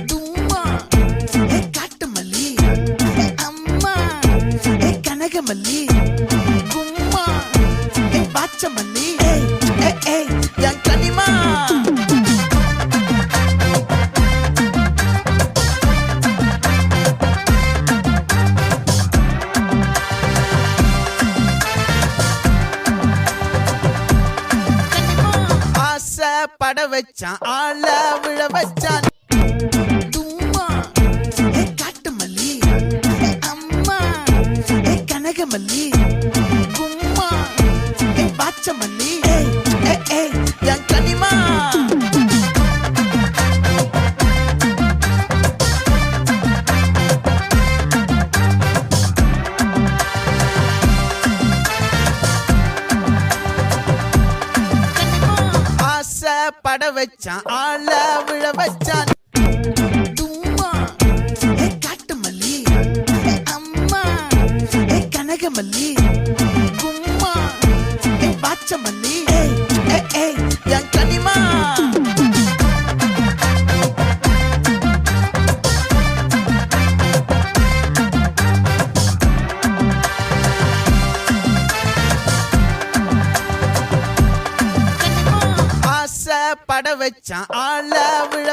தும்மா காட்டு மல்லி அம்மா கனகமல்லி கும்மா பாச்ச மல்லி என் கனிமா பட வச்சான் ஆள விழ வச்சான் தும்மா காட்டு மல்லி அம்மா கனகமல்லி கும்மா பாச்ச மல்லி என் கனிமா பட வச்சான் ஆள விழ வச்சான் தும்மா காட்டு மல்லி அம்மா கனகமல்லி கும்மா பாச்ச மல்லி என் கனிமா பட வச்சான் ஆள விழ